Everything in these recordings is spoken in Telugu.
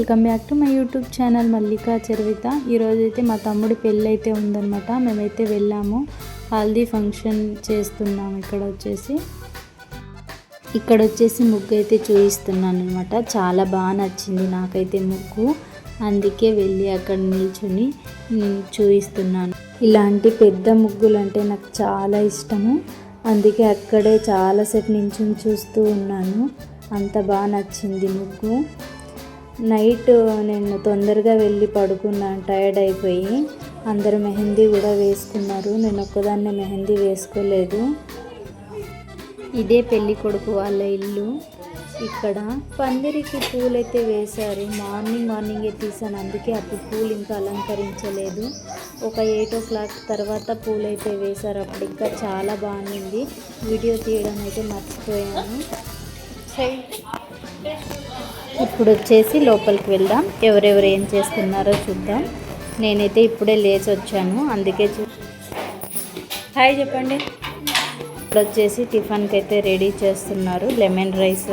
Welcome back to my YouTube channel Mallika Charitha. ఈరోజు అయితే మా తమ్ముడి పెళ్ళి అయితే ఉందన్నమాట. మేమైతే వెళ్ళాము, హల్దీ ఫంక్షన్ చేస్తున్నాము. ఇక్కడ వచ్చేసి ముగ్గు అయితే చూపిస్తున్నాను అనమాట. చాలా బాగా నచ్చింది నాకైతే ముగ్గు, అందుకే వెళ్ళి అక్కడ నిల్చుని చూపిస్తున్నాను. ఇలాంటి పెద్ద ముగ్గులు అంటే నాకు చాలా ఇష్టము, అందుకే అక్కడే చాలాసేపు నిల్చుని చూస్తూ ఉన్నాను. అంత బాగా నచ్చింది ముగ్గు. నైట్ నేను తొందరగా వెళ్ళి పడుకున్నాను, టైర్డ్ అయిపోయి. అందరూ మెహందీ కూడా వేసుకున్నారు, నేను ఒక్కదాన్నే మెహందీ వేసుకోలేదు. ఇదే పెళ్ళి కొడుకు వాళ్ళ ఇల్లు. ఇక్కడ పందిరికి పూలైతే వేశారు. మార్నింగే తీసాను, అందుకే అప్పుడు పూలు ఇంకా అలంకరించలేదు. ఒక 8 o'clock తర్వాత పూలైతే వేశారు. అప్పుడు ఇంకా చాలా బాగుంది. వీడియో తీయడం అయితే మర్చిపోయాను. ఇప్పుడు వచ్చేసి లోపలికి వెళ్దాం, ఎవరెవరు ఏం చేస్తున్నారో చూద్దాం. నేనైతే ఇప్పుడే లేచి వచ్చాను, అందుకే హాయ్ చెప్పండి. ఇప్పుడు వచ్చేసి టిఫిన్కి అయితే రెడీ చేస్తున్నారు, లెమన్ రైస్.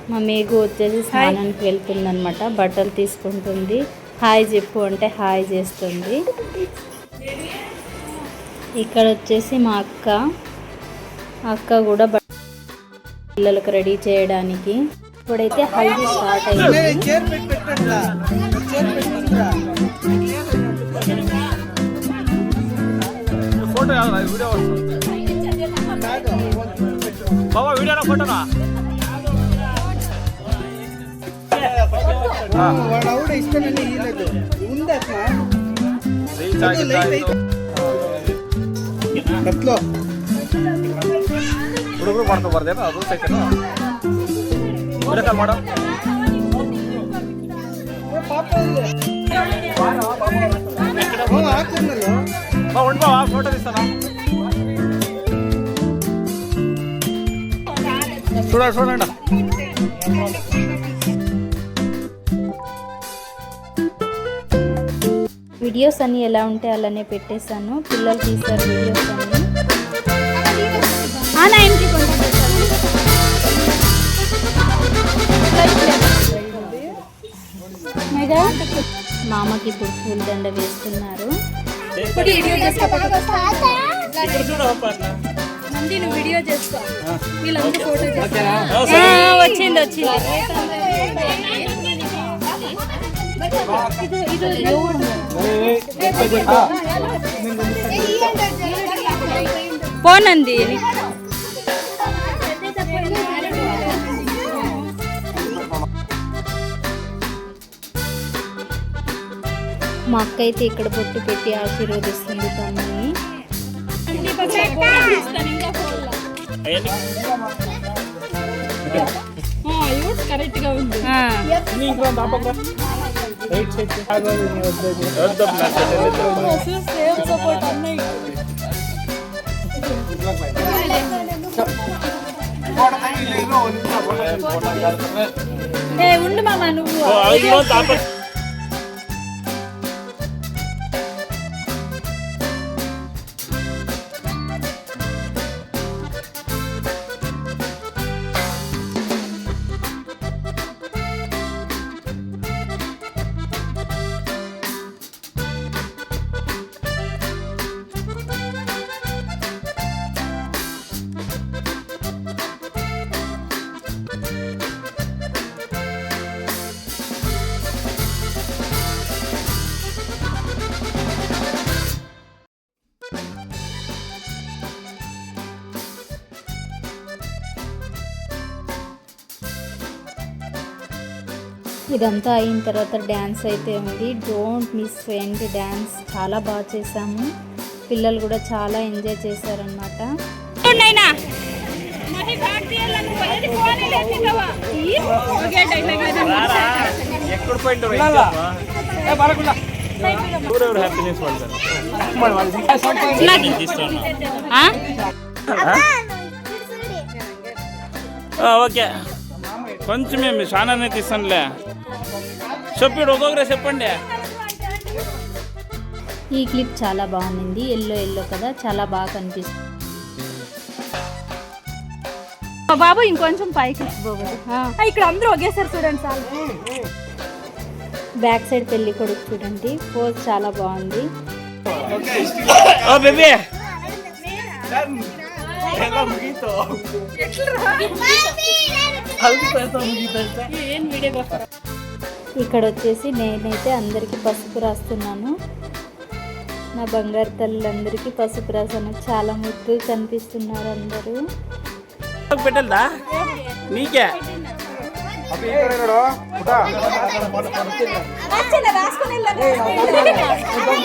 మా మేఘు వచ్చేసి స్నానానికి వెళ్తుందనమాట, బట్టలు తీసుకుంటుంది. హాయ్ చెప్పు అంటే హాయ్ చేస్తుంది. ఇక్కడ వచ్చేసి మా అక్క కూడా పిల్లలకు రెడీ చేయడానికి. ఇప్పుడైతే హల్దీ స్టార్ట్ అయింది. ಹುಡುಗರು ಮಾಡ್ಕೊಬಾರ್ದೇನೋ ಅದು ಸೈಕಲ್ ಮೇಡಮ್. ఉండిపో ఫోటో తీస్తానా, చూడండి. వీడియోస్ అన్నీ ఎలా ఉంటే అలానే పెట్టేశాను. పిల్లలు తీశారు వీడియోస్ అన్నీ. మామకి ఇప్పుడు పూలదండ వేస్తున్నారు. వచ్చింది. పోనంది మా అక్క అయితే ఇక్కడ బొట్టు పెట్టి ఆశీర్వదిస్తుంది తమ్ముని. కరెక్ట్గా ఉంది. ఉండు మామ నువ్వు. ఇదంతా అయిన తర్వాత డ్యాన్స్ అయితే ఉంది. డోంట్ మిస్ ఎండ్ డ్యాన్స్ చాలా బాగా చేసాము. పిల్లలు కూడా చాలా ఎంజాయ్ చేశారనమాట. ఓకే కొంచెమే మీ చాలానే తీస్తానులే. చెప్పండి, ఒక్కొక్కరే చెప్పండి. ఈ క్లిప్ చాలా బాగుంది, ఎల్లో కదా, చాలా బాగా కనిపిస్తుంది. బాబు ఇంకొంచెం పైకి ఇక్కడ అందరూ ఒకేసారి చూడండి చాలు. బ్యాక్ సైడ్ పెళ్లి కొడుకు చూడండి, పోజ్ చాలా బాగుంది. ఓ బేబీ ఇక్కడ వచ్చేసి నేనైతే అందరికీ పసుపు రాస్తున్నాను. నా బంగారు తల్లులందరికీ పసుపు రాసాను. చాలా ముద్దు కనిపిస్తున్నారు అందరూ. పెట్టదా నీకే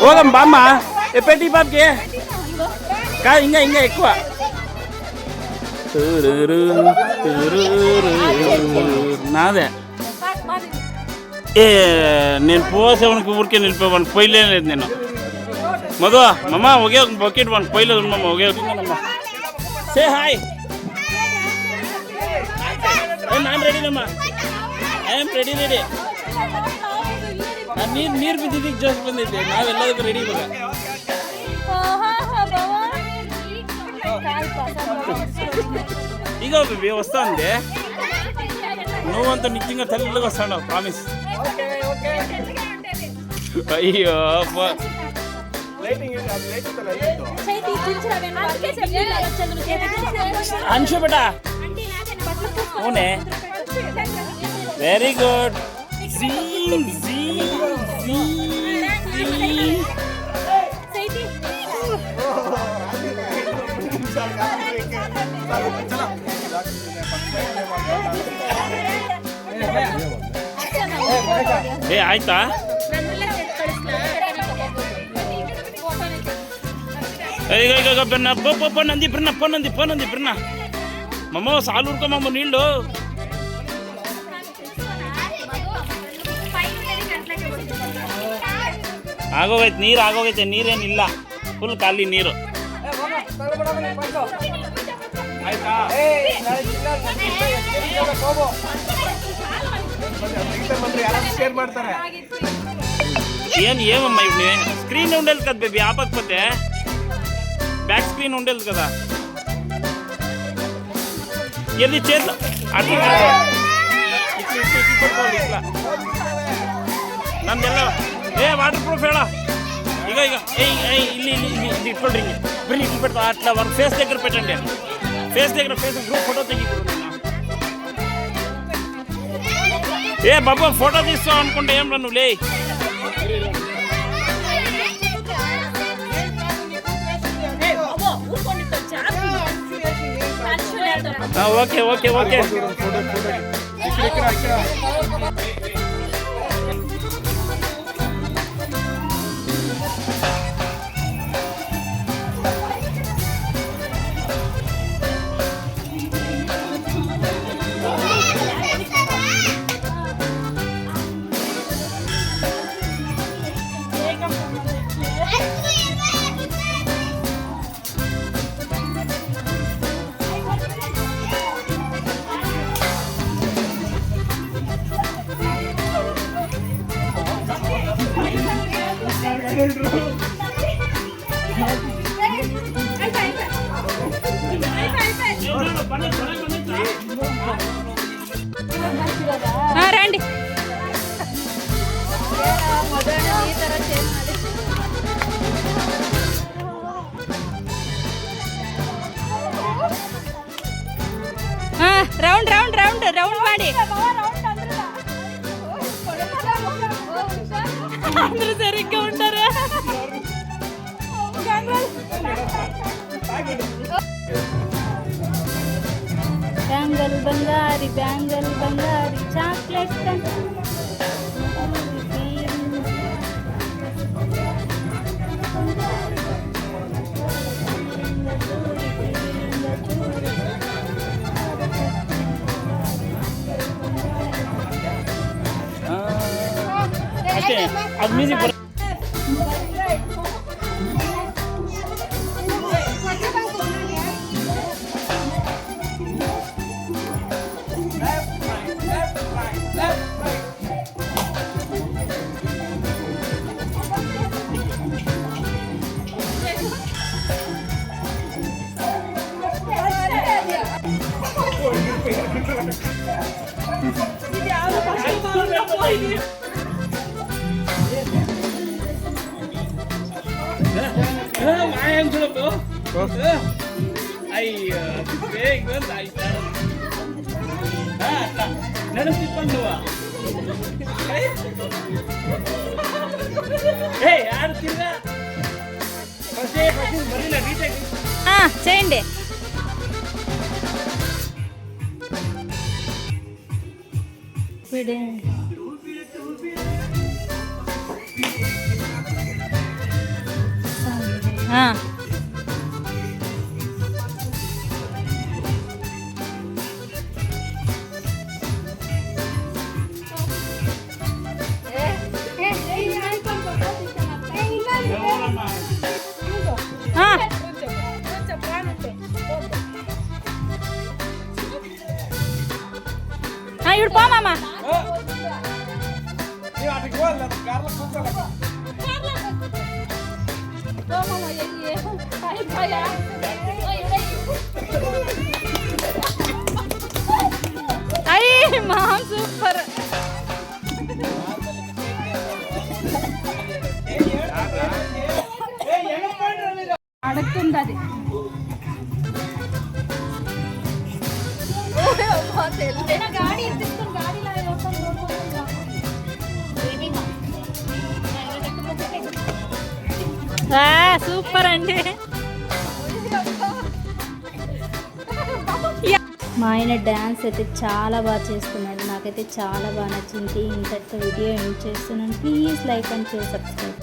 పోదాం బామ్మ పెట్టి బాబుకి కాదు ఇంకా ఇంకా ఎక్కువ. నాదే ఏ నేను పోసేవానికి ఊరికే నిలిపోవాను, పొయ్యలేదు లేదు నేను. మధు మమ్మ ఒకే ఒక బకెట్ వానికి పొయ్యలేదు మమ్మ ఒకే ఒక. సే హాయ్, ನಾನು ರೆಡಿನಮ್ಮ, ಐ ಆಮ್ ರೆಡಿ. ನೀರು ಬಿದ್ದಿದ್ದಕ್ಕೆ ಜೋಶ್ ಬಂದೈತೆ, ನಾವೆಲ್ಲದಕ್ಕೂ ರೆಡಿ ಇವಾಗ. ಈಗ ಬೇಬಿ వస్తా ఉంది, నువ్వంతా నిజంగా తెల్లగా వస్తాడు ప్రామిస్. అయ్యో అంశు బేటా అవునే, వెరీ గుడ్. ఏ ಆಯ್ತಾ ಈಗ ಪನ್ನಂದಿ ಬಿರ್ನ ಮಮ್ಮ ಸಾಲು ಹುಡ್ಕೊಮ್ಮ ನೀళ్ళు. ಆಗೋಗೈತೆ ನೀರು, ಆಗೋಗೈತೆ ನೀರೇನಿಲ್ಲ, ಫುಲ್ ಖಾಲಿ ನೀರು. ఏమమ్మా ఇప్పుడు స్క్రీన్ ఉండేది కదా బేబీ, ఆపకపోతే బ్యాక్ స్క్రీన్ ఉండేది కదా. ఎది చేద్దాం అట్లా ఇట్లా ನಂದೆಲ್ಲ ಏ ವಾಟರ್ ಪ್ರೂಫ್ ಹೇಳ. ಈಗ ಇಲ್ಲಿ ಇಟ್ಕೊಳ್ರಿ, ಬರೀ ಇಟ್ಟು పెడతా అట్లా వాళ్ళ ఫేస్ దగ్గర పెట్టండి. ఫేస్ గ్రూప్ ఫోటో తెగిపోతుంది. ఏ బాబా ఫోటో తీస్తావు అనుకుంటే ఏం రా నువ్వు లే. ఓకే రండి. రౌంಡ್ రౌండ్ రౌండ్ రౌండ్ ಮಾಡಿ అందరూ సరిగ్గా ఉంటారా? బ్యాంగల్ బంగారి చాక్లెట్ ಅದು ಮ್ಯೂಸಿಕ್ అయ్యో నడుము తిప్పండి నువ్వు ఆడు తిరుగా చేయండి. ఇప్పుడు పో మామ. అయ్యి మా సూపర్. అడుగుతుంది అది. సూపర్ అండి. మా ఆయన డ్యాన్స్ అయితే చాలా బాగా చేస్తున్నాడు. నాకైతే చాలా బాగా నచ్చింది. ఇంతటితో వీడియో ఎండ్ చేస్తున్నాను. Please like and share, subscribe.